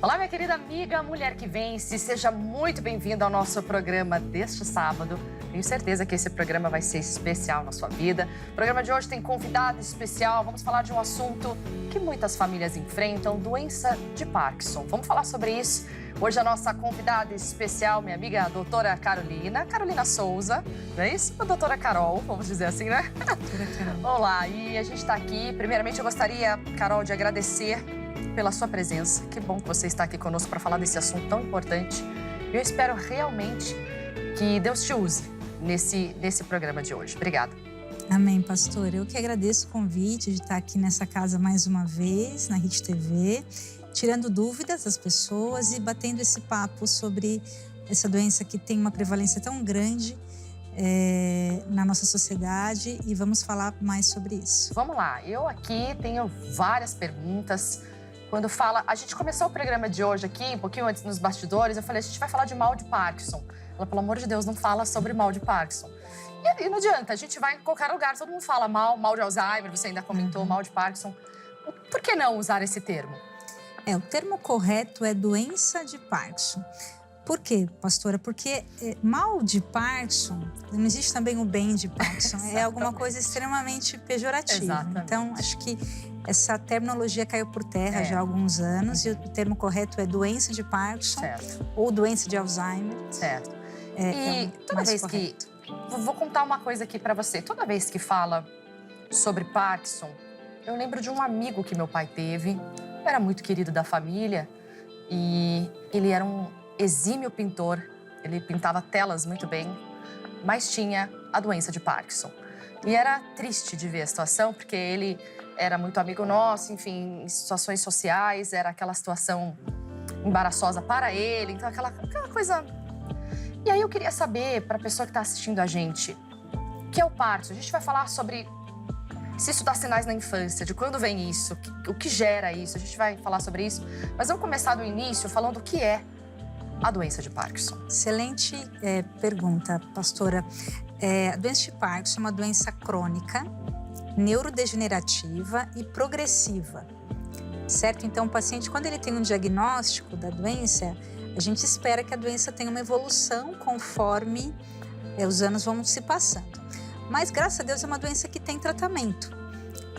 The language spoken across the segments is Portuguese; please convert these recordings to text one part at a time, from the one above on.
Olá, minha querida amiga Mulher que Vence, seja muito bem-vinda ao nosso programa deste sábado. Tenho certeza que esse programa vai ser especial na sua vida. O programa de hoje tem convidado especial, vamos falar de um assunto que muitas famílias enfrentam, doença de Parkinson. Vamos falar sobre isso. Hoje a nossa convidada especial, minha amiga a doutora Carolina Souza, não é isso? A doutora Carol, vamos dizer assim, né? Doutora Carol. Olá, e a gente está aqui. Primeiramente, eu gostaria, Carol, de agradecer pela sua presença. Que bom que você está aqui conosco para falar desse assunto tão importante. Eu espero realmente que Deus te use nesse programa de hoje. Obrigada. Amém, pastor. Eu que agradeço o convite de estar aqui nessa casa mais uma vez, na Hit TV, tirando dúvidas das pessoas e batendo esse papo sobre essa doença que tem uma prevalência tão grande na nossa sociedade, e vamos falar mais sobre isso. Vamos lá. Eu aqui tenho várias perguntas. Quando fala... A gente começou o programa de hoje aqui, um pouquinho antes nos bastidores, eu falei, a gente vai falar de mal de Parkinson. Ela, pelo amor de Deus, não fala sobre mal de Parkinson. E não adianta, a gente vai em qualquer lugar, todo mundo fala mal de Alzheimer, você ainda comentou, mal de Parkinson. Por que não usar esse termo? O termo correto é doença de Parkinson. Por quê, pastora? Porque mal de Parkinson, não existe também o bem de Parkinson, é alguma coisa extremamente pejorativa. Exatamente. Então, acho que essa terminologia caiu por terra já há alguns anos, e o termo correto é doença de Parkinson, certo, ou doença de Alzheimer. Certo. E toda vez correto. Vou contar uma coisa aqui para você. Toda vez que fala sobre Parkinson, eu lembro de um amigo que meu pai teve, era muito querido da família, e ele era um exímio pintor, ele pintava telas muito bem, mas tinha a doença de Parkinson. E era triste de ver a situação, porque ele era muito amigo nosso, enfim, em situações sociais, era aquela situação embaraçosa para ele, então aquela coisa... E aí eu queria saber, para a pessoa que está assistindo a gente, o que é o Parkinson? A gente vai falar sobre se isso dá sinais na infância, de quando vem isso, o que gera isso, a gente vai falar sobre isso. Mas vamos começar do início falando o que é a doença de Parkinson. Excelente pergunta, pastora. A doença de Parkinson é uma doença crônica, neurodegenerativa e progressiva, certo? Então, o paciente, quando ele tem um diagnóstico da doença, a gente espera que a doença tenha uma evolução conforme os anos vão se passando. Mas, graças a Deus, é uma doença que tem tratamento,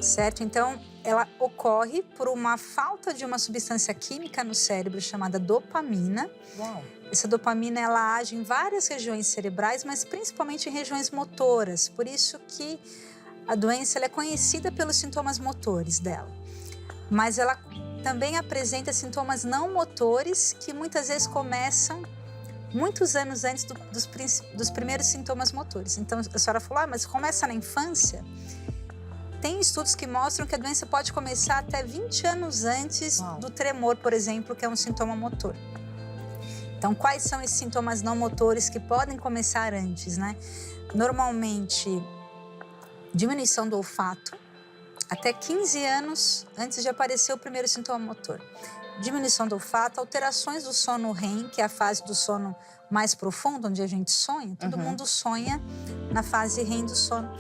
certo? Então, ela ocorre por uma falta de uma substância química no cérebro chamada dopamina. Uau. Essa dopamina, ela age em várias regiões cerebrais, mas principalmente em regiões motoras. Por isso que a doença ela é conhecida pelos sintomas motores dela. Mas ela também apresenta sintomas não motores que muitas vezes começam muitos anos antes dos primeiros sintomas motores. Então, a senhora falou, mas começa na infância? Tem estudos que mostram que a doença pode começar até 20 anos antes do tremor, por exemplo, que é um sintoma motor. Então, quais são esses sintomas não motores que podem começar antes, né? Normalmente, diminuição do olfato, até 15 anos antes de aparecer o primeiro sintoma motor. Diminuição do olfato, alterações do sono REM, que é a fase do sono mais profundo, onde a gente sonha. Todo mundo sonha na fase REM do sono.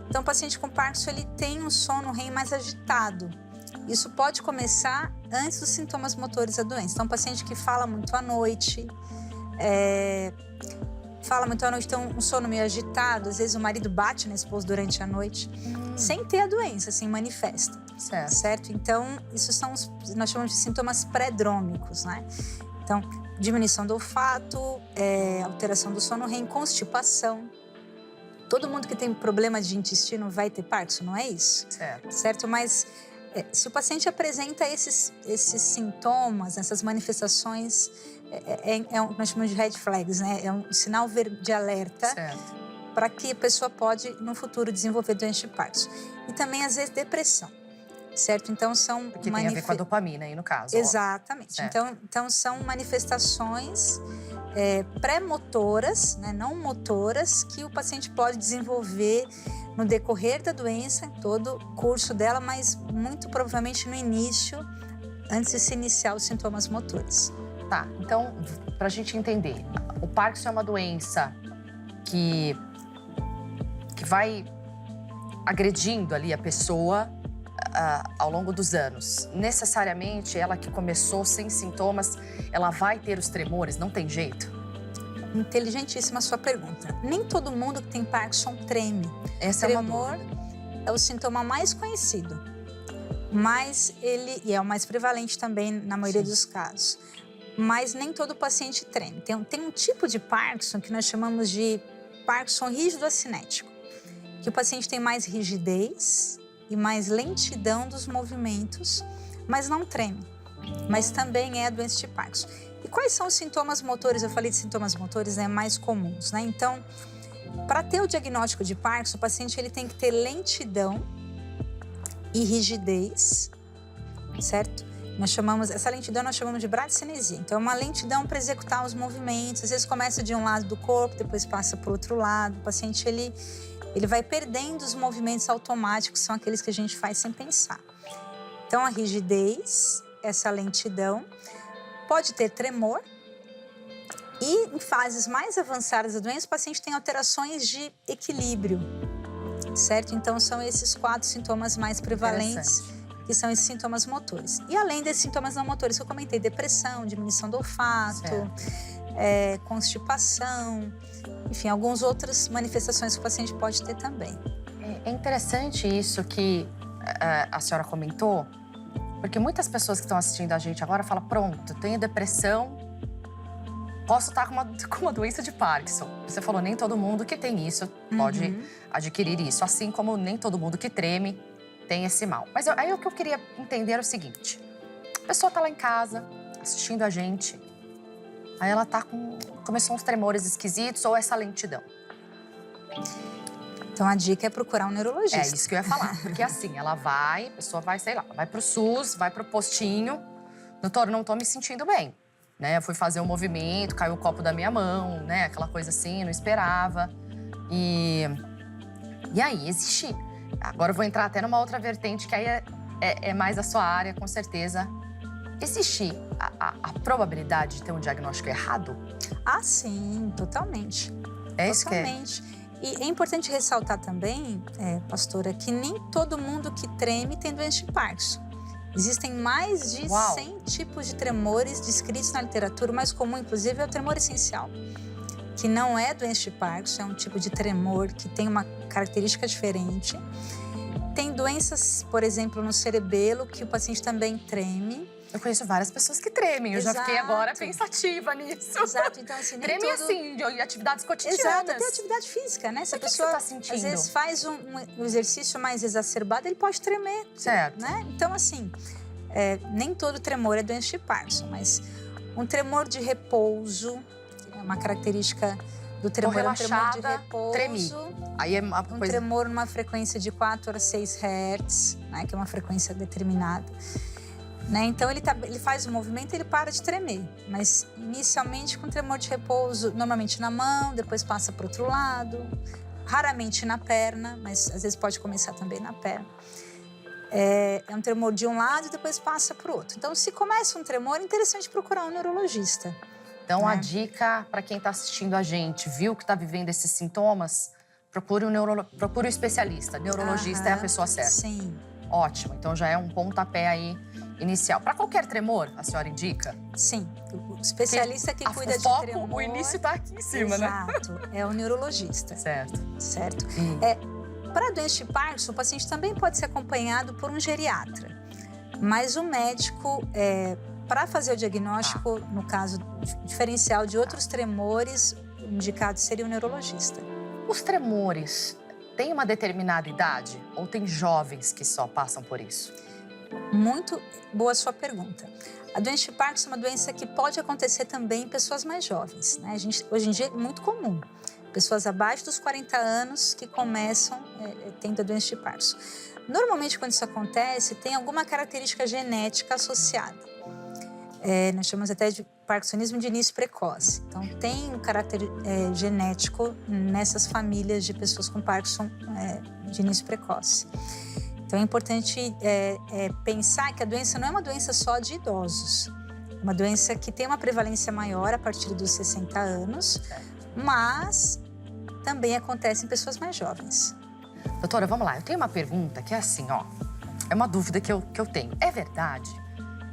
Então, o paciente com Parkinson, ele tem um sono REM mais agitado. Isso pode começar antes dos sintomas motores da doença. Então, um paciente que fala muito à noite, tem um sono meio agitado, às vezes o marido bate na esposa durante a noite, sem ter a doença, assim, manifesta. Certo? Então, isso são nós chamamos de sintomas pré-drômicos, né? Então, diminuição do olfato, alteração do sono REM, constipação. Todo mundo que tem problema de intestino vai ter Parkinson, não é isso? Certo? Mas se o paciente apresenta esses sintomas, essas manifestações, nós chamamos de red flags, né? É um sinal de alerta para que a pessoa pode, no futuro, desenvolver doença de Parkinson. E também, às vezes, depressão, certo? Então, são... Que tem a ver com a dopamina aí, no caso. Exatamente. Então, são manifestações pré-motoras, né, não motoras, que o paciente pode desenvolver no decorrer da doença, em todo o curso dela, mas muito provavelmente no início, antes de se iniciar os sintomas motores. Tá, então, pra gente entender, o Parkinson é uma doença que vai agredindo ali a pessoa ao longo dos anos, necessariamente ela que começou sem sintomas, ela vai ter os tremores? Não tem jeito? Inteligentíssima a sua pergunta. Nem todo mundo que tem Parkinson treme. Essa Tremor é o sintoma mais conhecido, mas e é o mais prevalente também na maioria dos casos. Mas nem todo paciente treme. Tem um tipo de Parkinson que nós chamamos de Parkinson rígido acinético, que o paciente tem mais rigidez e mais lentidão dos movimentos, mas não treme. Mas também é a doença de Parkinson. E quais são os sintomas motores? Eu falei de sintomas motores, né, mais comuns, né? Então, para ter o diagnóstico de Parkinson, o paciente ele tem que ter lentidão e rigidez, certo? Essa lentidão nós chamamos de bradicinesia. Então, é uma lentidão para executar os movimentos. Às vezes começa de um lado do corpo, depois passa para o outro lado. O paciente ele vai perdendo os movimentos automáticos, são aqueles que a gente faz sem pensar. Então, a rigidez, essa lentidão, pode ter tremor. E em fases mais avançadas da doença, o paciente tem alterações de equilíbrio, certo? Então, são esses 4 sintomas mais prevalentes, que são esses sintomas motores. E além desses sintomas não motores que eu comentei, depressão, diminuição do olfato, constipação, enfim, algumas outras manifestações que o paciente pode ter também. É interessante isso que a senhora comentou, porque muitas pessoas que estão assistindo a gente agora falam, pronto, tenho depressão, posso estar com uma doença de Parkinson. Você falou, nem todo mundo que tem isso pode adquirir isso, assim como nem todo mundo que treme tem esse mal. Mas aí o que eu queria entender é o seguinte, a pessoa está lá em casa, assistindo a gente, aí ela começou uns tremores esquisitos ou essa lentidão. Então, a dica é procurar um neurologista. É isso que eu ia falar, porque assim, a pessoa vai, sei lá, vai pro SUS, vai pro postinho, doutor, não tô me sentindo bem, né? Eu fui fazer um movimento, caiu o copo da minha mão, né? Aquela coisa assim, não esperava. E aí, existe... Agora eu vou entrar até numa outra vertente, que aí é mais a sua área, com certeza. Existe a probabilidade de ter um diagnóstico errado? Ah, sim, totalmente. É isso totalmente. E é importante ressaltar também, pastora, que nem todo mundo que treme tem doença de Parkinson. Existem mais de 100 tipos de tremores descritos na literatura. O mais comum, inclusive, é o tremor essencial, que não é doença de Parkinson, é um tipo de tremor que tem uma característica diferente. Tem doenças, por exemplo, no cerebelo, que o paciente também treme. Eu conheço várias pessoas que tremem, eu já fiquei agora pensativa nisso. Exato, então assim, nem tremem assim, de atividades cotidianas. Exato, até atividade física, né? Se a pessoa, que você tá sentindo? Às vezes, faz um exercício mais exacerbado, ele pode tremer. Certo. Né? Então, assim, nem todo tremor é doença de Parkinson, mas um tremor de repouso, que é uma característica do tremor, é um tremor de repouso. Tremi. Aí é uma um coisa... tremor numa frequência de 4 a 6 Hz, né? Que é uma frequência determinada. Né? Então, ele faz o movimento e ele para de tremer. Mas, inicialmente, com tremor de repouso, normalmente na mão, depois passa para o outro lado. Raramente na perna, mas às vezes pode começar também na perna. É um tremor de um lado e depois passa para o outro. Então, se começa um tremor, é interessante procurar um neurologista. Então, a dica para quem está assistindo a gente, viu que está vivendo esses sintomas, procure um especialista. Neurologista é a pessoa certa. Sim. Ótimo, então já é um pontapé aí inicial. Para qualquer tremor, a senhora indica? Sim, o especialista que cuida de tremor... O início está aqui em cima, exato, né? É o neurologista. Certo. Certo. Para a doença de Parkinson, o paciente também pode ser acompanhado por um geriatra. Mas o médico, para fazer o diagnóstico, no caso diferencial de outros tremores, o indicado seria o neurologista. Os tremores têm uma determinada idade ou tem jovens que só passam por isso? Muito boa a sua pergunta. A doença de Parkinson é uma doença que pode acontecer também em pessoas mais jovens, né? Hoje em dia é muito comum. Pessoas abaixo dos 40 anos que começam tendo a doença de Parkinson. Normalmente, quando isso acontece, tem alguma característica genética associada. Nós chamamos até de parkinsonismo de início precoce. Então, tem um caráter genético nessas famílias de pessoas com Parkinson de início precoce. Então, é importante pensar que a doença não é uma doença só de idosos. É uma doença que tem uma prevalência maior a partir dos 60 anos, mas também acontece em pessoas mais jovens. Doutora, vamos lá. Eu tenho uma pergunta que é assim, ó. é uma dúvida que eu tenho. É verdade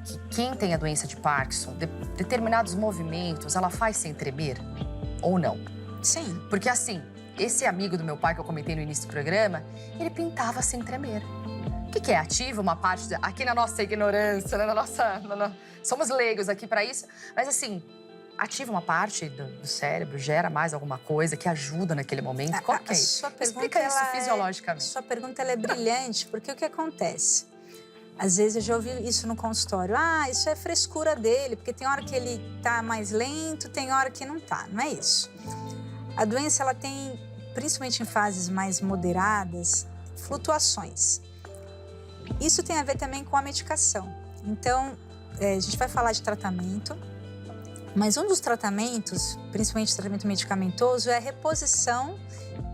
que quem tem a doença de Parkinson, determinados movimentos, ela faz sem tremer? Ou não? Sim. Porque assim, esse amigo do meu pai que eu comentei no início do programa, ele pintava sem tremer. O que é? Ativa uma parte, aqui na nossa ignorância, né? Somos leigos aqui para isso, mas assim, ativa uma parte do cérebro, gera mais alguma coisa que ajuda naquele momento? Qual que é isso? Explica isso fisiologicamente. Sua pergunta ela é brilhante, porque o que acontece? Às vezes eu já ouvi isso no consultório. Ah, isso é frescura dele, porque tem hora que ele tá mais lento, tem hora que não tá. Não é isso. A doença, ela tem, principalmente em fases mais moderadas, flutuações. Isso tem a ver também com a medicação. Então, a gente vai falar de tratamento, mas um dos tratamentos, principalmente o tratamento medicamentoso, é a reposição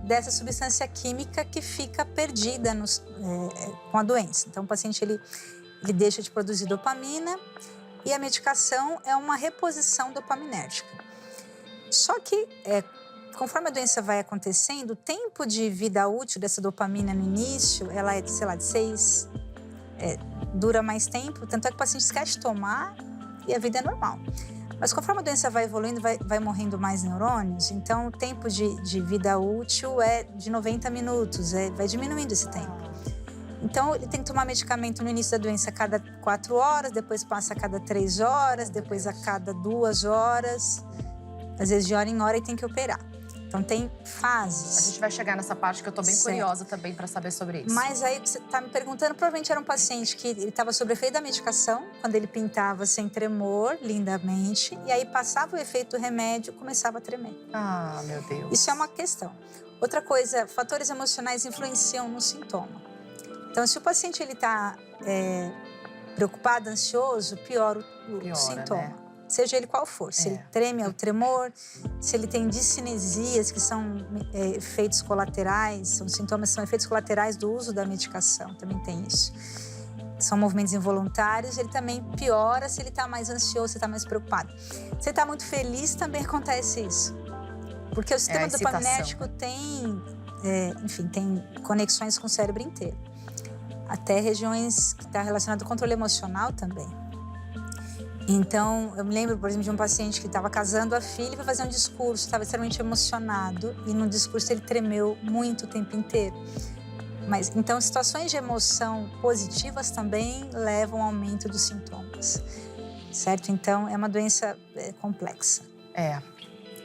dessa substância química que fica perdida com a doença. Então, o paciente ele deixa de produzir dopamina e a medicação é uma reposição dopaminérgica. Só que, conforme a doença vai acontecendo, o tempo de vida útil dessa dopamina no início, ela é, sei lá, de 6, dura mais tempo, tanto é que o paciente esquece de tomar e a vida é normal. Mas conforme a doença vai evoluindo, vai morrendo mais neurônios, então o tempo de vida útil é de 90 minutos, vai diminuindo esse tempo. Então ele tem que tomar medicamento no início da doença a cada 4 horas, depois passa a cada 3 horas, depois a cada 2 horas, às vezes de hora em hora e tem que operar. Então tem fases. A gente vai chegar nessa parte que eu tô bem curiosa também para saber sobre isso. Mas aí você tá me perguntando, provavelmente era um paciente que ele estava sob efeito da medicação, quando ele pintava sem tremor, lindamente, e aí passava o efeito do remédio, começava a tremer. Ah, meu Deus. Isso é uma questão. Outra coisa, fatores emocionais influenciam no sintoma. Então, se o paciente ele tá preocupado, ansioso, piora o sintoma. Né? Seja ele qual for. Se ele treme, é o tremor. Se ele tem discinesias, que são efeitos colaterais, são sintomas, são efeitos colaterais do uso da medicação, também tem isso. São movimentos involuntários, ele também piora se ele está mais ansioso, se está mais preocupado. Se ele está muito feliz, também acontece isso. Porque o sistema dopaminérgico tem, tem conexões com o cérebro inteiro. Até regiões que estão relacionadas ao controle emocional também. Então, eu me lembro, por exemplo, de um paciente que estava casando a filha e foi fazer um discurso, estava extremamente emocionado e no discurso ele tremeu muito o tempo inteiro. Mas, então, situações de emoção positivas também levam ao aumento dos sintomas, certo? Então, é uma doença complexa.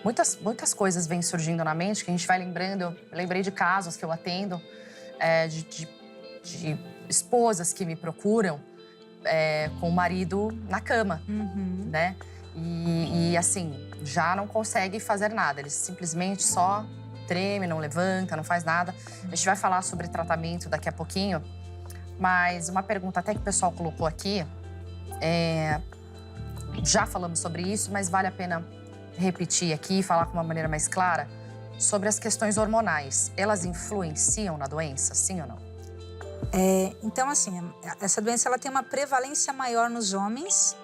Muitas coisas vêm surgindo na mente que a gente vai lembrando. Eu lembrei de casos que eu atendo, de esposas que me procuram com o marido na cama, né? E assim, já não consegue fazer nada. Ele simplesmente só treme, não levanta, não faz nada. A gente vai falar sobre tratamento daqui a pouquinho. Mas uma pergunta até que o pessoal colocou aqui. Já falamos sobre isso, mas vale a pena repetir aqui e falar com uma maneira mais clara sobre as questões hormonais. Elas influenciam na doença, sim ou não? Então, assim, essa doença ela tem uma prevalência maior nos homens.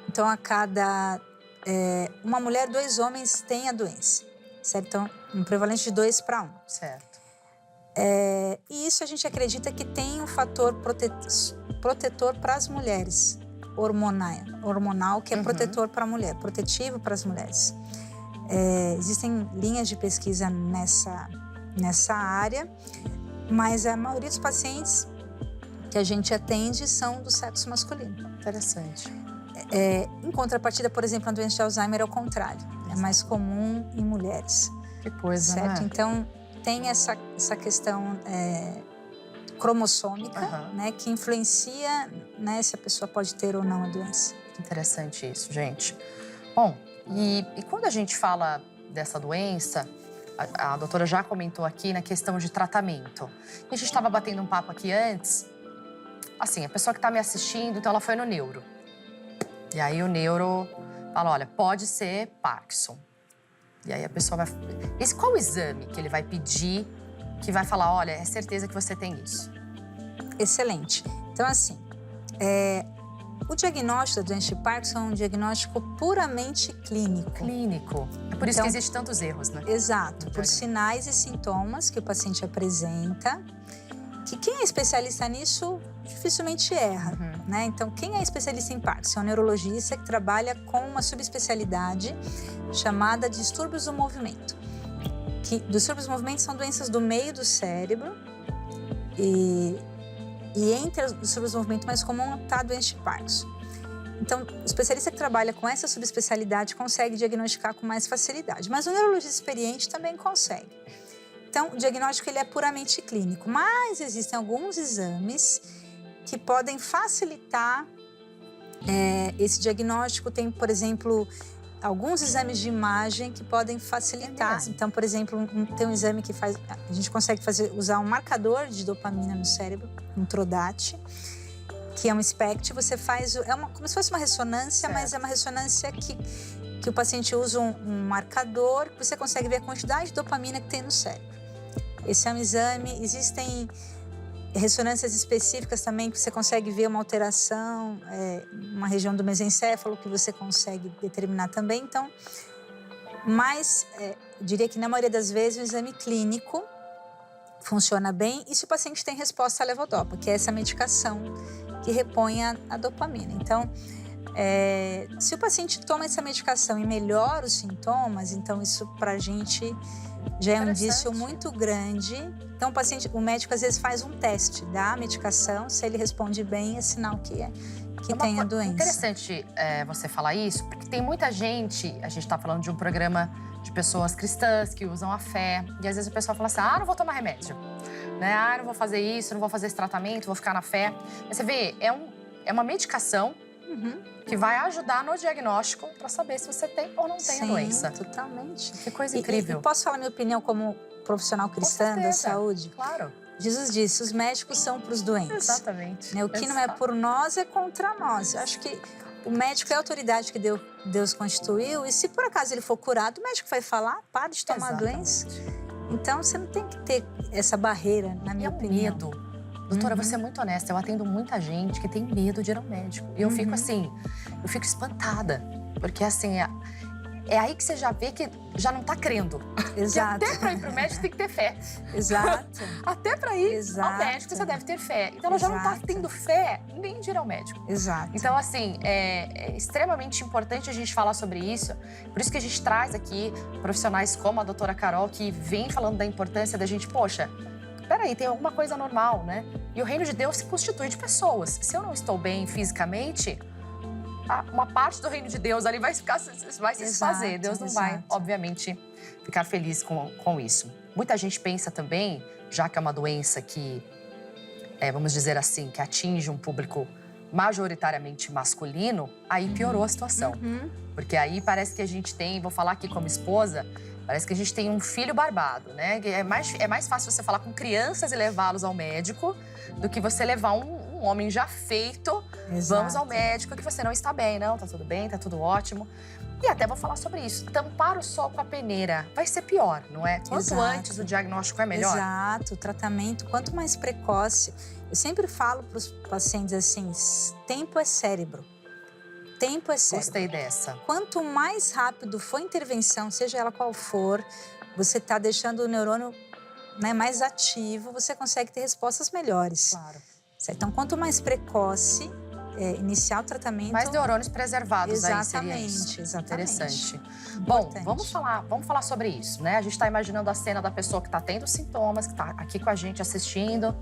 Então, a cada uma mulher, 2 homens têm a doença, certo? Então, um prevalente de 2 para 1. Certo. E isso a gente acredita que tem um fator protetor para as mulheres, hormonal que é protetor para a mulher, protetivo para as mulheres. Existem linhas de pesquisa nessa área. Mas a maioria dos pacientes que a gente atende são do sexo masculino. Interessante. Em contrapartida, por exemplo, a doença de Alzheimer é o contrário. É mais comum em mulheres. Que coisa, certo? né? Então, tem essa questão cromossômica, né, que influencia, né, se a pessoa pode ter ou não a doença. Interessante isso, gente. Bom, e quando a gente fala dessa doença... A doutora já comentou aqui na questão de tratamento. E a gente estava batendo um papo aqui antes. Assim, a pessoa que está me assistindo, então ela foi no neuro. E aí o neuro fala, olha, pode ser Parkinson. E aí a pessoa vai... Qual o exame que ele vai pedir que vai falar, olha, é certeza que você tem isso? Excelente. Então, assim, o diagnóstico da doença de Parkinson é um diagnóstico puramente clínico. Clínico. É por isso que existem tantos erros, né? Exato. Por sinais e sintomas que o paciente apresenta, que quem é especialista nisso dificilmente erra, né? Então, quem é especialista em Parkinson é um neurologista que trabalha com uma subespecialidade chamada distúrbios do movimento. Distúrbios do movimento são doenças do meio do cérebro e entre os distúrbios do movimento mais comum está a doença de Parkinson. Então, o especialista que trabalha com essa subespecialidade consegue diagnosticar com mais facilidade, mas o neurologista experiente também consegue. Então, o diagnóstico ele é puramente clínico, mas existem alguns exames que podem facilitar esse diagnóstico. Tem, por exemplo, alguns exames de imagem que podem facilitar. Então, por exemplo, tem um exame que a gente consegue usar um marcador de dopamina no cérebro, um TRODAT, que é um SPECT. Você faz, como se fosse uma ressonância, certo. Mas é uma ressonância que o paciente usa um marcador, que você consegue ver a quantidade de dopamina que tem no cérebro. Esse é um exame. Existem ressonâncias específicas também que você consegue ver uma alteração, uma região do mesencéfalo que você consegue determinar também. Então, mas eu diria que na maioria das vezes o exame clínico funciona bem e se o paciente tem resposta à levodopa, que é essa medicação que repõe a dopamina. Então, se o paciente toma essa medicação e melhora os sintomas, então isso pra gente já é um indício muito grande. Então o médico às vezes faz um teste da medicação, se ele responde bem, é sinal que tem a doença. Interessante você falar isso, porque tem muita gente, a gente está falando de um programa de pessoas cristãs que usam a fé, e às vezes o pessoal fala assim, não vou tomar remédio, né? Não vou fazer isso, não vou fazer esse tratamento, vou ficar na fé. Mas você vê, é uma medicação que vai ajudar no diagnóstico para saber se você tem ou não tem a doença. Totalmente. Que coisa incrível. E posso falar minha opinião como profissional cristã da saúde? Claro. Jesus disse, os médicos são para os doentes. Exatamente. Né? O que não é por nós é contra nós. Eu acho que o médico é a autoridade que Deus constituiu e se por acaso ele for curado, o médico vai falar, para de tomar a doença. Então, você não tem que ter essa barreira, na minha opinião. Medo. Doutora, você é muito honesta. Eu atendo muita gente que tem medo de ir ao médico. E eu fico assim, eu fico espantada. Porque assim, é aí que você já vê que já não tá crendo. Exato. Porque até pra ir pro médico tem que ter fé. Exato. Até pra ir ao médico você deve ter fé. Então ela já não tá tendo fé nem de ir ao médico. Exato. Então assim, é extremamente importante a gente falar sobre isso. Por isso que a gente traz aqui profissionais como a doutora Carol, que vem falando da importância da gente, poxa, peraí, tem alguma coisa normal, né? E o reino de Deus se constitui de pessoas. Se eu não estou bem fisicamente, uma parte do reino de Deus ali vai se desfazer. Deus não vai, obviamente, ficar feliz com isso. Muita gente pensa também, já que é uma doença que, vamos dizer assim, que atinge um público majoritariamente masculino, aí piorou a situação. Porque aí parece que a gente tem, vou falar aqui como esposa, parece que a gente tem um filho barbado, né? É mais fácil você falar com crianças e levá-los ao médico do que você levar um homem já feito. Exato. Vamos ao médico que você não está bem, não, tá tudo bem, tá tudo ótimo. E até vou falar sobre isso. Tampar o sol com a peneira vai ser pior, não é? Quanto antes o diagnóstico é melhor. Exato, o tratamento, quanto mais precoce. Eu sempre falo para os pacientes assim, tempo é cérebro. Tempo é cérebro. Gostei dessa. Quanto mais rápido for a intervenção, seja ela qual for, você está deixando o neurônio, né, mais ativo, você consegue ter respostas melhores. Claro. Certo? Então, quanto mais precoce iniciar o tratamento... Mais neurônios preservados. Exatamente, aí seria isso. Exatamente. Interessante. Importante. Bom, vamos falar sobre isso, né? A gente está imaginando a cena da pessoa que está tendo sintomas, que está aqui com a gente assistindo.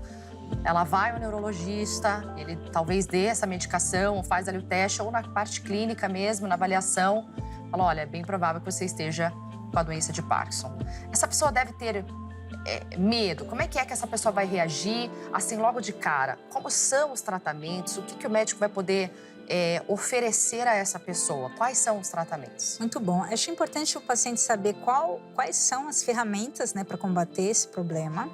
Ela vai ao neurologista, ele talvez dê essa medicação, ou faz ali o teste, ou na parte clínica mesmo, na avaliação, fala, olha, é bem provável que você esteja com a doença de Parkinson. Essa pessoa deve ter medo. Como é que essa pessoa vai reagir, assim, logo de cara? Como são os tratamentos? O que o médico vai poder oferecer a essa pessoa? Quais são os tratamentos? Muito bom. Acho importante o paciente saber quais são as ferramentas, né, para combater esse problema.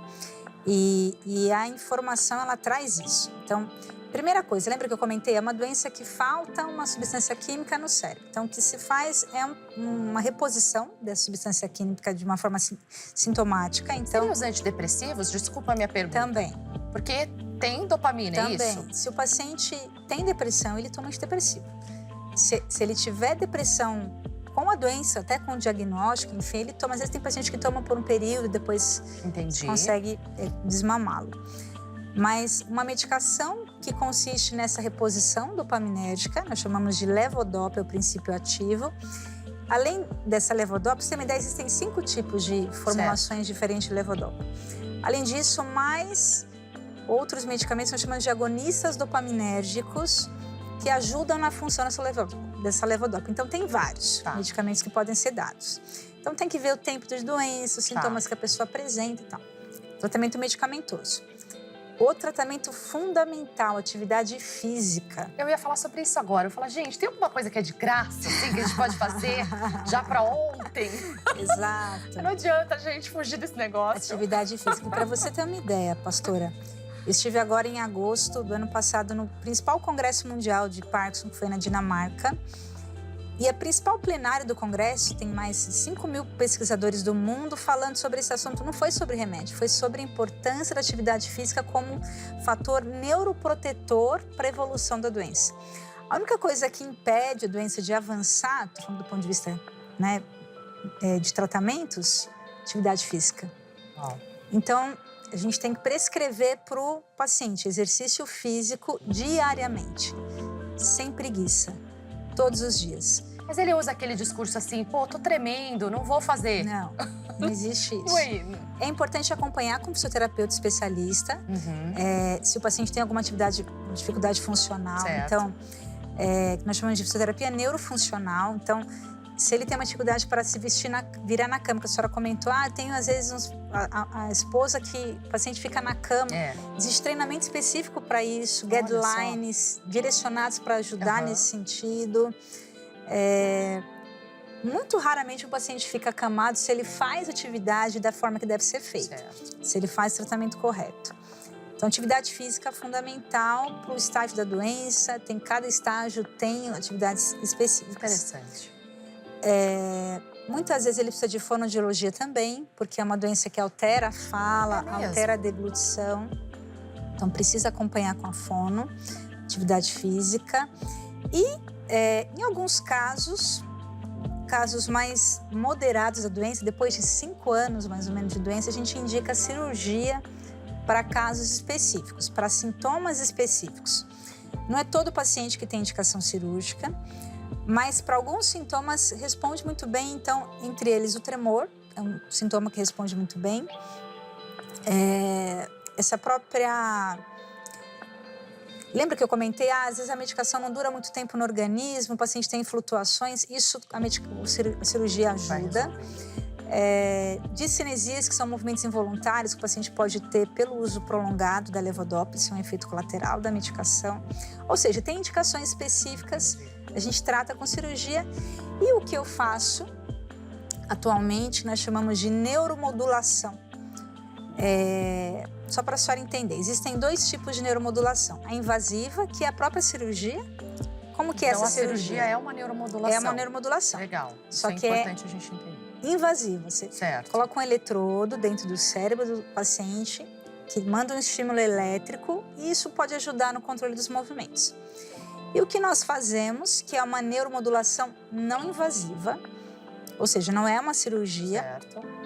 E a informação, ela traz isso. Então, primeira coisa, lembra que eu comentei? É uma doença que falta uma substância química no cérebro. Então, o que se faz é uma reposição dessa substância química de uma forma sintomática. Então, e os antidepressivos? Desculpa a minha pergunta. Também. Porque tem dopamina, é isso? Também. Se o paciente tem depressão, ele toma antidepressivo. Se ele tiver depressão com a doença, até com o diagnóstico, enfim, ele toma. Às vezes tem paciente que toma por um período e depois consegue desmamá-lo. Mas uma medicação que consiste nessa reposição dopaminérgica, nós chamamos de levodopa, é o princípio ativo. Além dessa levodopa, você me dá, existem 5 tipos de formulações diferentes de levodopa. Além disso, mais outros medicamentos nós chamamos de agonistas dopaminérgicos que ajudam na função dessa levodopa. Então, tem vários medicamentos que podem ser dados. Então, tem que ver o tempo de doença, os sintomas que a pessoa apresenta e tal. Tratamento medicamentoso. O tratamento fundamental, atividade física. Eu ia falar sobre isso agora. Eu falar, gente, tem alguma coisa que é de graça, assim, que a gente pode fazer já pra ontem? Exato. Não adianta a gente fugir desse negócio. Atividade física. E para você ter uma ideia, pastora, eu estive agora em agosto do ano passado no principal congresso mundial de Parkinson, que foi na Dinamarca. E a principal plenária do congresso, tem mais de 5.000 pesquisadores do mundo falando sobre esse assunto. Não foi sobre remédio, foi sobre a importância da atividade física como fator neuroprotetor para a evolução da doença. A única coisa que impede a doença de avançar, tô falando do ponto de vista, né, de tratamentos, atividade física. Então, a gente tem que prescrever para o paciente exercício físico diariamente, sem preguiça. Todos os dias. Mas ele usa aquele discurso assim, pô, tô tremendo, não vou fazer. Não, não existe isso. Ué. É importante acompanhar com um fisioterapeuta especialista, se o paciente tem alguma dificuldade funcional. Certo. Então, nós chamamos de fisioterapia neurofuncional. Então, se ele tem uma dificuldade para se virar na cama, que a senhora comentou, tenho às vezes a esposa que o paciente fica na cama. Existe treinamento específico para isso, guidelines direcionados para ajudar nesse sentido. Muito raramente o paciente fica acamado se ele faz atividade da forma que deve ser feita, se ele faz o tratamento correto. Então, atividade física é fundamental para o estágio da doença, cada estágio tem atividades específicas. Interessante. Muitas vezes ele precisa de fonoaudiologia também, porque é uma doença que altera a fala, altera a deglutição. Então, precisa acompanhar com a fono, atividade física. E, em alguns casos mais moderados da doença, depois de 5 anos mais ou menos de doença, a gente indica cirurgia para casos específicos, para sintomas específicos. Não é todo paciente que tem indicação cirúrgica, mas para alguns sintomas responde muito bem. Então, entre eles o tremor, é um sintoma que responde muito bem. Essa própria... Lembra que eu comentei, às vezes a medicação não dura muito tempo no organismo, o paciente tem flutuações, isso a cirurgia ajuda. Discinesias, que são movimentos involuntários que o paciente pode ter pelo uso prolongado da levodopa, isso é um efeito colateral da medicação. Ou seja, tem indicações específicas, a gente trata com cirurgia. E o que eu faço atualmente, nós chamamos de neuromodulação. Só para a senhora entender, existem 2 tipos de neuromodulação. A invasiva, que é a própria cirurgia. Como que é essa cirurgia? A cirurgia é uma neuromodulação. É uma neuromodulação. Legal. Só isso que é importante a gente entender. Invasiva. Você coloca um eletrodo dentro do cérebro do paciente que manda um estímulo elétrico e isso pode ajudar no controle dos movimentos. E o que nós fazemos, que é uma neuromodulação não invasiva, ou seja, não é uma cirurgia. Certo.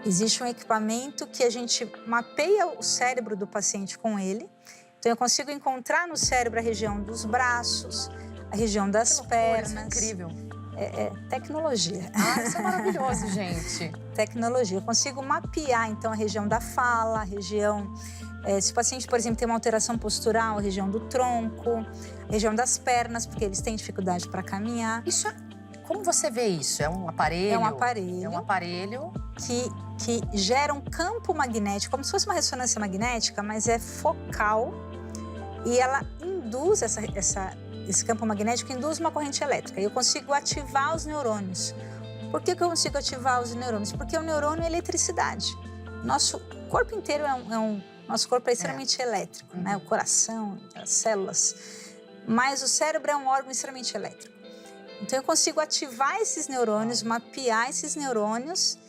Existe um equipamento que a gente mapeia o cérebro do paciente com ele. Então, eu consigo encontrar no cérebro a região dos braços, a região das pernas. Isso é incrível. Tecnologia. Isso é maravilhoso, gente. Tecnologia. Eu consigo mapear, então, a região da fala, a região... se o paciente, por exemplo, tem uma alteração postural, a região do tronco, a região das pernas, porque eles têm dificuldade para caminhar. Isso é... Como você vê isso? É um aparelho? É um aparelho. É um aparelho... Que gera um campo magnético, como se fosse uma ressonância magnética, mas é focal. E ela induz, esse campo magnético induz uma corrente elétrica. E eu consigo ativar os neurônios. Por que eu consigo ativar os neurônios? Porque o neurônio é eletricidade. Nosso corpo inteiro nosso corpo é extremamente elétrico, né? O coração, as células. Mas o cérebro é um órgão extremamente elétrico. Então eu consigo ativar esses neurônios, mapear esses neurônios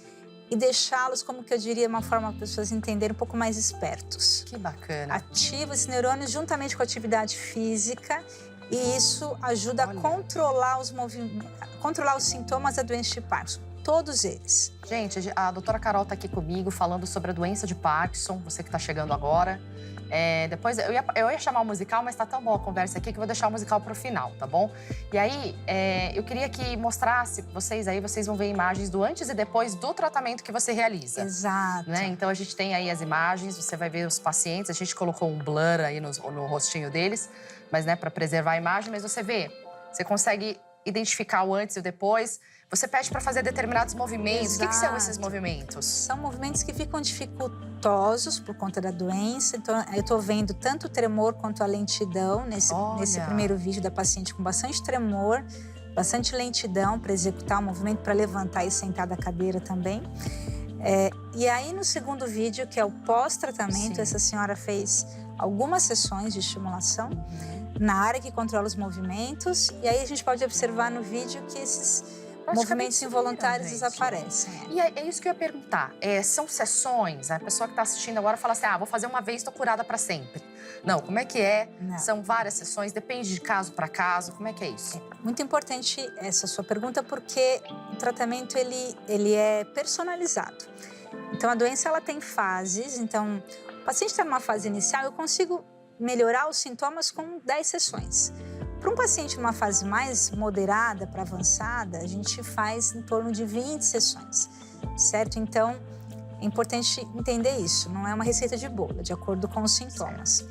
e deixá-los, como que eu diria, uma forma para as pessoas entenderem um pouco mais espertos. Que bacana. Ativa esses neurônios juntamente com a atividade física e isso ajuda a controlar os sintomas da doença de Parkinson. todos eles. Gente, a doutora Carol está aqui comigo falando sobre a doença de Parkinson, você que está chegando agora. Depois, eu ia chamar o musical, mas tá tão boa a conversa aqui que eu vou deixar o musical pro final, tá bom? E aí, eu queria que mostrasse vocês aí, vocês vão ver imagens do antes e depois do tratamento que você realiza. Exato. Né? Então, a gente tem aí as imagens, você vai ver os pacientes, a gente colocou um blur aí no rostinho deles, mas, né, para preservar a imagem, mas você consegue identificar o antes e o depois. Você pede para fazer determinados movimentos. Exato. O que são esses movimentos? São movimentos que ficam dificultosos por conta da doença. Então, eu tô vendo tanto o tremor quanto a lentidão nesse primeiro vídeo da paciente com bastante tremor, bastante lentidão para executar o movimento, para levantar e sentar da cadeira também. E aí, no segundo vídeo, que é o pós-tratamento, essa senhora fez algumas sessões de estimulação na área que controla os movimentos. E aí, a gente pode observar no vídeo que esses movimentos involuntários desaparecem. E é isso que eu ia perguntar. São sessões, a pessoa que está assistindo agora fala assim, vou fazer uma vez, estou curada para sempre. Não, como é que é? Não. São várias sessões, depende de caso para caso, como é que é isso? Muito importante essa sua pergunta, porque o tratamento ele é personalizado. Então, a doença ela tem fases, então, o paciente está numa fase inicial, eu consigo melhorar os sintomas com 10 sessões. Para um paciente numa fase mais moderada para avançada, a gente faz em torno de 20 sessões, certo? Então, é importante entender isso, não é uma receita de bolo, de acordo com os sintomas.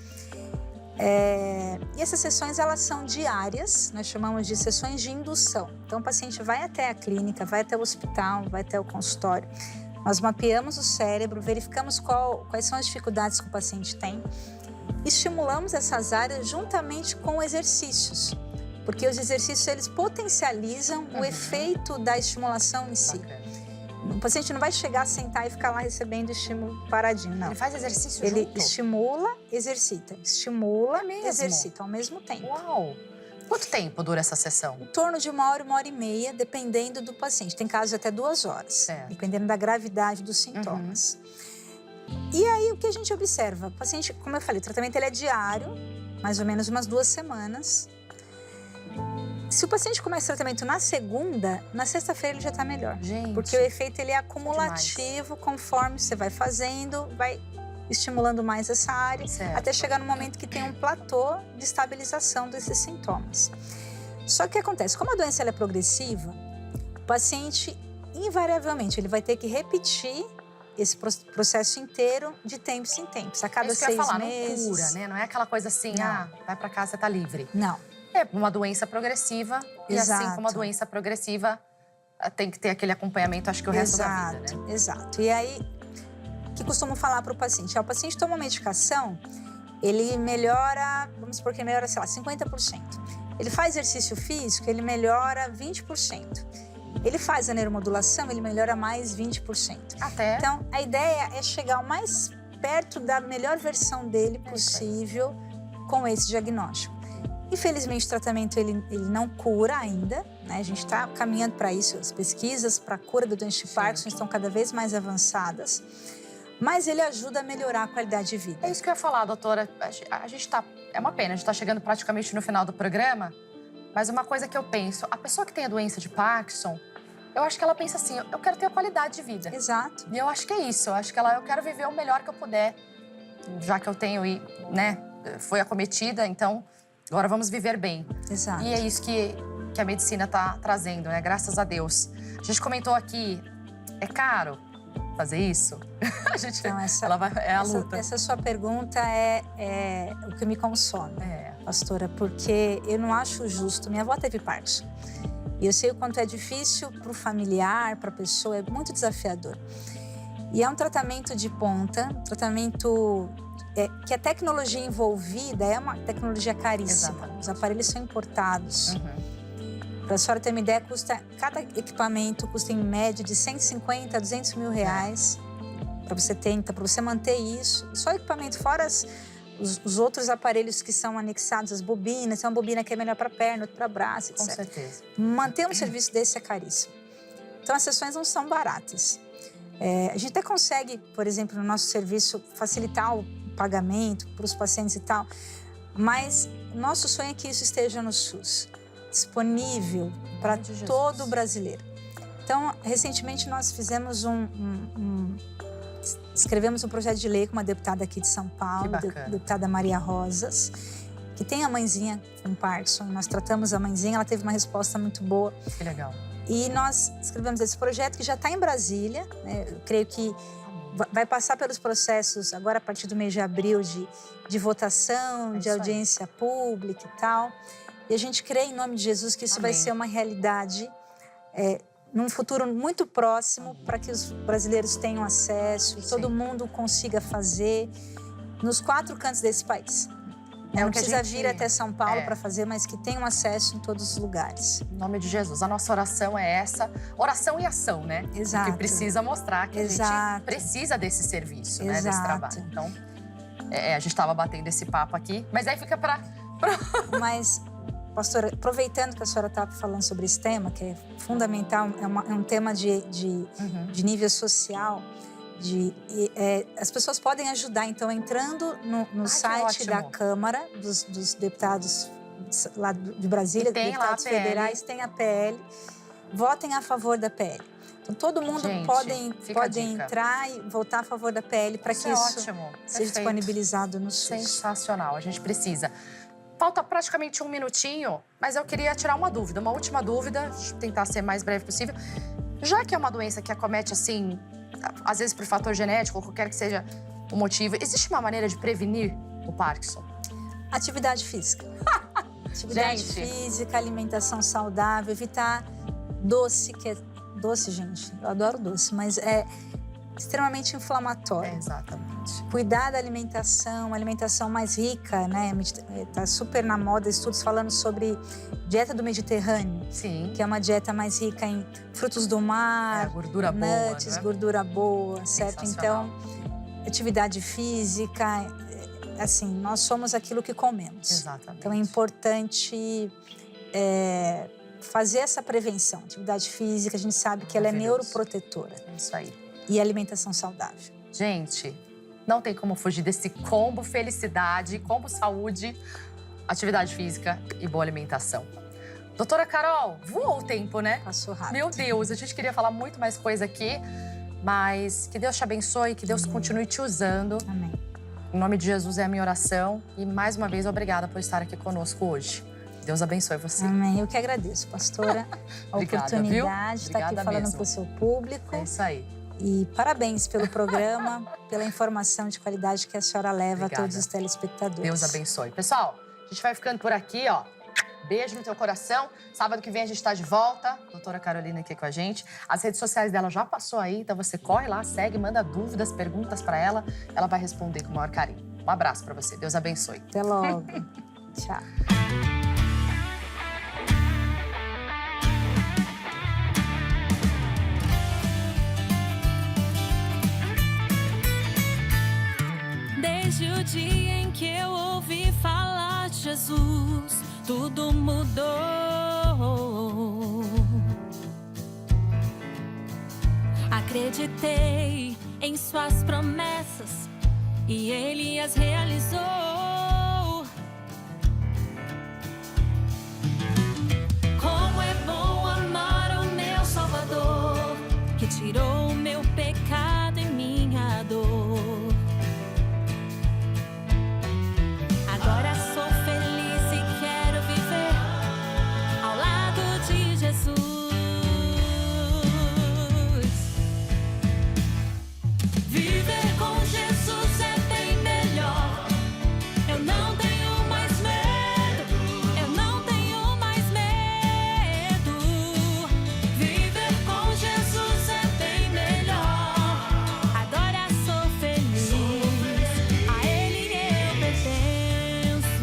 E essas sessões, elas são diárias, nós chamamos de sessões de indução. Então, o paciente vai até a clínica, vai até o hospital, vai até o consultório. Nós mapeamos o cérebro, verificamos quais são as dificuldades que o paciente tem. Estimulamos essas áreas juntamente com exercícios, porque os exercícios eles potencializam o efeito da estimulação em si. O paciente não vai chegar, sentar e ficar lá recebendo estímulo paradinho, não. Ele faz exercício Ele junto? estimula, exercita, estimula, exercita ao mesmo tempo. Uau! Quanto tempo dura essa sessão? Em torno de 1 e meia, dependendo do paciente. Tem casos de até 2 horas, Certo. dependendo da gravidade dos sintomas. E aí, o que a gente observa? O paciente, como eu falei, o tratamento ele é diário, mais ou menos umas 2 semanas. Se o paciente começa o tratamento na segunda, na sexta-feira ele já está melhor. Gente, porque o efeito ele é acumulativo, conforme você vai fazendo, vai estimulando mais essa área, até chegar no momento que tem um platô de estabilização desses sintomas. Só que o que acontece? Como a doença ela é progressiva, o paciente, invariavelmente, ele vai ter que repetir esse processo inteiro de tempos em tempos, a cada 6 meses. Não cura, né? Não é aquela coisa assim, vai pra casa, você tá livre. Não. É uma doença progressiva, e assim como a doença progressiva, tem que ter aquele acompanhamento, acho que o resto da vida, né? Exato. E aí, o que costumo falar para o paciente? O paciente toma medicação, ele melhora, vamos supor que ele melhora, sei lá, 50%. Ele faz exercício físico, ele melhora 20%. Ele faz a neuromodulação, ele melhora mais 20%. Até? Então, a ideia é chegar o mais perto da melhor versão dele possível com esse diagnóstico. Infelizmente, o tratamento ele não cura ainda, né? A gente está caminhando para isso. As pesquisas para a cura da doença de Parkinson estão cada vez mais avançadas. Mas ele ajuda a melhorar a qualidade de vida. É isso que eu ia falar, doutora. A gente tá... É uma pena, a gente está chegando praticamente no final do programa. Mas uma coisa que eu penso, a pessoa que tem a doença de Parkinson, eu acho que ela pensa assim, eu quero ter a qualidade de vida. Exato. E eu acho que é isso, eu acho que eu quero viver o melhor que eu puder, já que eu tenho, né, foi acometida, então agora vamos viver bem. Exato. E é isso que a medicina está trazendo, né, graças a Deus. A gente comentou aqui, é caro fazer isso? A gente, então, é a luta. Essa sua pergunta é o que me consome, pastora, porque eu não acho justo. Minha avó teve Parkinson. E eu sei o quanto é difícil para o familiar, para a pessoa, é muito desafiador. E é um tratamento de ponta, tratamento que a tecnologia envolvida é uma tecnologia caríssima. Exatamente. Os aparelhos são importados. Para a senhora ter uma ideia, cada equipamento custa em média de 150 a 200 mil reais para você manter isso. Só equipamento, fora os outros aparelhos que são anexados, as bobinas, tem uma bobina que é melhor para perna, outra para braço, etc. Com certeza. Manter um serviço desse é caríssimo. Então, as sessões não são baratas. A gente até consegue, por exemplo, no nosso serviço, facilitar o pagamento para os pacientes e tal, mas nosso sonho é que isso esteja no SUS, disponível para todo brasileiro. Então, recentemente nós fizemos escrevemos um projeto de lei com uma deputada aqui de São Paulo, deputada Maria Rosas, que tem a mãezinha com Parkinson. Nós tratamos a mãezinha, ela teve uma resposta muito boa. Que legal. E nós escrevemos esse projeto que já está em Brasília, né? Eu creio que vai passar pelos processos agora a partir do mês de abril de votação, de audiência pública e tal. E a gente crê em nome de Jesus que isso vai ser uma realidade num futuro muito próximo, para que os brasileiros tenham acesso e todo mundo consiga fazer nos 4 cantos desse país. Não precisa vir até São Paulo para fazer, mas que tenham acesso em todos os lugares. Em nome de Jesus. A nossa oração é essa. Oração e ação, né? Exato. Porque precisa mostrar que a gente precisa desse serviço, né? Desse trabalho. Então, a gente estava batendo esse papo aqui, mas aí fica para... Mas, pastora, aproveitando que a senhora está falando sobre esse tema, que é fundamental, é um tema de nível social, as pessoas podem ajudar, então, entrando no site da Câmara, dos deputados lá de Brasília, deputados federais, tem a PL. Votem a favor da PL. Então, todo mundo pode entrar e votar a favor da PL para que isso seja disponibilizado no SUS. Sensacional, a gente precisa. Falta praticamente 1 minutinho, mas eu queria tirar uma dúvida, uma última dúvida, tentar ser mais breve possível. Já que é uma doença que acomete, assim, às vezes por fator genético, ou qualquer que seja o motivo, existe uma maneira de prevenir o Parkinson? Atividade física. Atividade física, alimentação saudável, evitar doce, que é... Doce, gente, eu adoro doce, mas é extremamente inflamatório. Exatamente. Cuidar da alimentação, alimentação mais rica, né? Tá super na moda estudos falando sobre dieta do Mediterrâneo. Sim. Que é uma dieta mais rica em frutos do mar, gordura boa, nuts, gordura boa, certo? Então, atividade física, assim, nós somos aquilo que comemos. Exatamente. Então, é importante fazer essa prevenção. Atividade física, a gente sabe que ela é neuroprotetora. É isso aí. E alimentação saudável. Gente, não tem como fugir desse combo felicidade, combo saúde, atividade física e boa alimentação. Doutora Carol, voou o tempo, né? Passou rápido. Meu Deus, a gente queria falar muito mais coisa aqui, mas que Deus te abençoe, que Deus continue te usando. Amém. Em nome de Jesus é a minha oração. E mais uma vez, obrigada por estar aqui conosco hoje. Deus abençoe você. Amém. Eu que agradeço, pastora, a oportunidade de estar aqui falando para o seu público. É isso aí. E parabéns pelo programa, pela informação de qualidade que a senhora leva a todos os telespectadores. Deus abençoe. Pessoal, a gente vai ficando por aqui, ó. Beijo no teu coração. Sábado que vem a gente está de volta. Doutora Carolina aqui com a gente. As redes sociais dela já passou aí, então você corre lá, segue, manda dúvidas, perguntas para ela. Ela vai responder com o maior carinho. Um abraço para você. Deus abençoe. Até logo. Tchau. Desde o dia em que eu ouvi falar de Jesus, tudo mudou. Acreditei em suas promessas e ele as realizou. Como é bom amar o meu Salvador, que tirou o meu pecado e minha dor. Agora sou feliz e quero viver ao lado de Jesus. Viver com Jesus é bem melhor. Eu não tenho mais medo, eu não tenho mais medo. Viver com Jesus é bem melhor. Agora sou feliz, a Ele eu pertenço.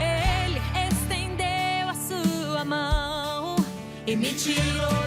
Ele estendeu a sua mão e me tirou